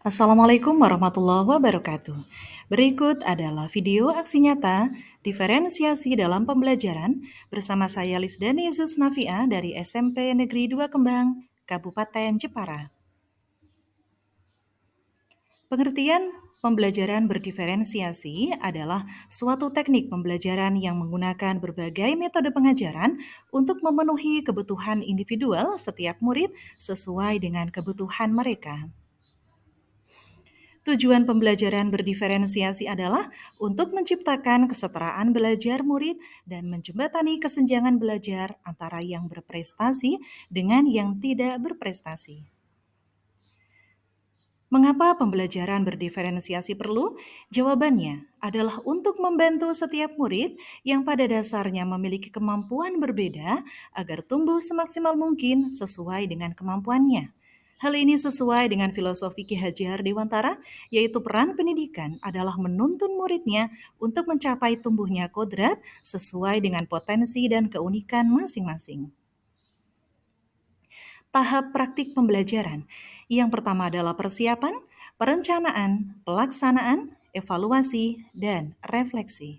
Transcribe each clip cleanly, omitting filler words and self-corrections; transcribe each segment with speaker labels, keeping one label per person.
Speaker 1: Assalamualaikum warahmatullahi wabarakatuh. Berikut adalah video aksi nyata diferensiasi dalam pembelajaran bersama saya Lisdani Zusnavia dari SMP Negeri 2 Kembang, Kabupaten Jepara. Pengertian pembelajaran berdiferensiasi adalah suatu teknik pembelajaran yang menggunakan berbagai metode pengajaran untuk memenuhi kebutuhan individual setiap murid sesuai dengan kebutuhan mereka. Tujuan pembelajaran berdiferensiasi adalah untuk menciptakan kesetaraan belajar murid dan menjembatani kesenjangan belajar antara yang berprestasi dengan yang tidak berprestasi. Mengapa pembelajaran berdiferensiasi perlu? Jawabannya adalah untuk membantu setiap murid yang pada dasarnya memiliki kemampuan berbeda agar tumbuh semaksimal mungkin sesuai dengan kemampuannya. Hal ini sesuai dengan filosofi Ki Hajar Dewantara, yaitu peran pendidikan adalah menuntun muridnya untuk mencapai tumbuhnya kodrat sesuai dengan potensi dan keunikan masing-masing. Tahap praktik pembelajaran. Yang pertama adalah persiapan, perencanaan, pelaksanaan, evaluasi, dan refleksi.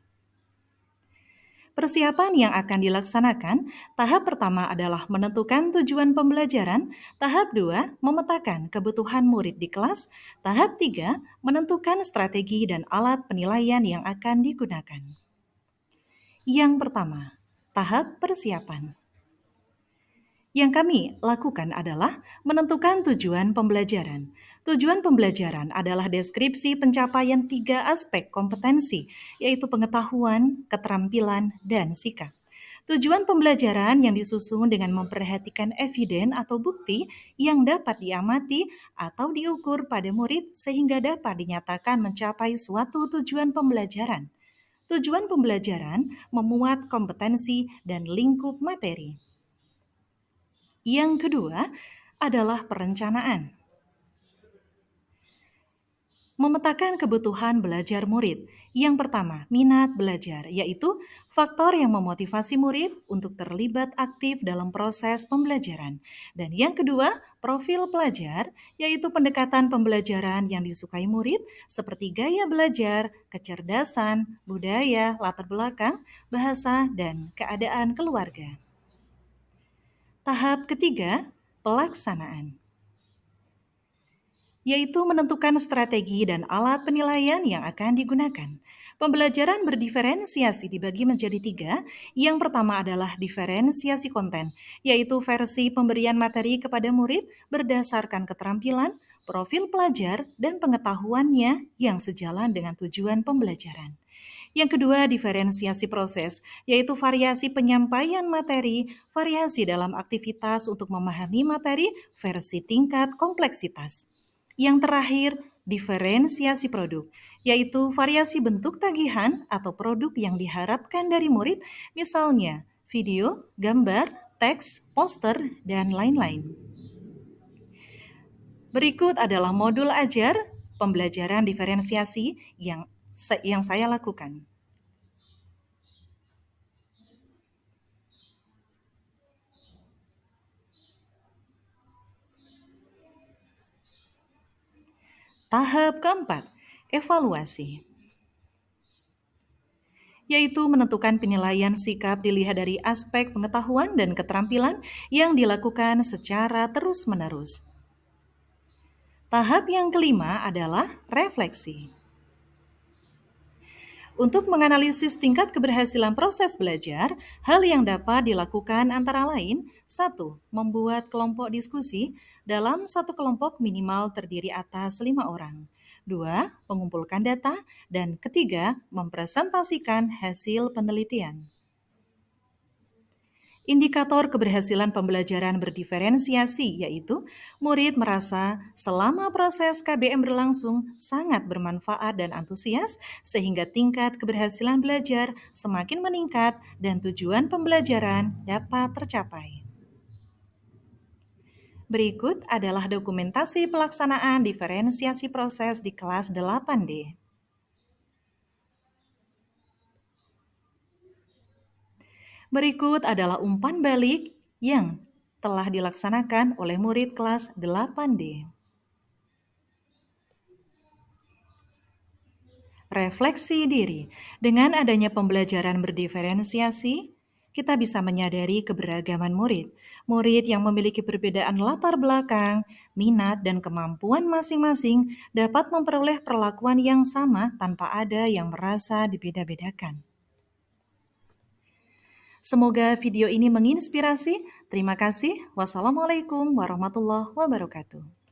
Speaker 1: Persiapan yang akan dilaksanakan, tahap pertama adalah menentukan tujuan pembelajaran, tahap 2 memetakan kebutuhan murid di kelas, tahap 3 menentukan strategi dan alat penilaian yang akan digunakan. Yang pertama, tahap persiapan. Yang kami lakukan adalah menentukan tujuan pembelajaran. Tujuan pembelajaran adalah deskripsi pencapaian 3 aspek kompetensi, yaitu pengetahuan, keterampilan, dan sikap. Tujuan pembelajaran yang disusun dengan memperhatikan eviden atau bukti yang dapat diamati atau diukur pada murid sehingga dapat dinyatakan mencapai suatu tujuan pembelajaran. Tujuan pembelajaran memuat kompetensi dan lingkup materi. Yang kedua adalah perencanaan. Memetakan kebutuhan belajar murid. Yang pertama, minat belajar, yaitu faktor yang memotivasi murid untuk terlibat aktif dalam proses pembelajaran. Dan yang kedua, profil pelajar, yaitu pendekatan pembelajaran yang disukai murid seperti gaya belajar, kecerdasan, budaya, latar belakang, bahasa, dan keadaan keluarga. Tahap ketiga, pelaksanaan, yaitu menentukan strategi dan alat penilaian yang akan digunakan. Pembelajaran berdiferensiasi dibagi menjadi 3. Yang pertama adalah diferensiasi konten, yaitu versi pemberian materi kepada murid berdasarkan keterampilan, profil pelajar, dan pengetahuannya yang sejalan dengan tujuan pembelajaran. Yang kedua, diferensiasi proses, yaitu variasi penyampaian materi, variasi dalam aktivitas untuk memahami materi versi tingkat kompleksitas. Yang terakhir, diferensiasi produk, yaitu variasi bentuk tagihan atau produk yang diharapkan dari murid, misalnya video, gambar, teks, poster, dan lain-lain. Berikut adalah modul ajar pembelajaran diferensiasi yang saya lakukan. Tahap keempat, evaluasi, yaitu menentukan penilaian sikap dilihat dari aspek pengetahuan dan keterampilan yang dilakukan secara terus-menerus. Tahap yang kelima adalah refleksi. Untuk menganalisis tingkat keberhasilan proses belajar, hal yang dapat dilakukan antara lain: 1. Membuat kelompok diskusi. Dalam satu kelompok minimal terdiri atas 5 orang. 2. Mengumpulkan data. Dan ketiga, mempresentasikan hasil penelitian. Indikator keberhasilan pembelajaran berdiferensiasi yaitu murid merasa selama proses KBM berlangsung sangat bermanfaat dan antusias sehingga tingkat keberhasilan belajar semakin meningkat dan tujuan pembelajaran dapat tercapai. Berikut adalah dokumentasi pelaksanaan diferensiasi proses di kelas 8D. Berikut adalah umpan balik yang telah dilaksanakan oleh murid kelas 8D. refleksi diri. Dengan adanya pembelajaran berdiferensiasi, kita bisa menyadari keberagaman murid. Murid yang memiliki perbedaan latar belakang, minat, dan kemampuan masing-masing dapat memperoleh perlakuan yang sama tanpa ada yang merasa dibeda-bedakan. Semoga video ini menginspirasi. Terima kasih. Wassalamualaikum warahmatullahi wabarakatuh.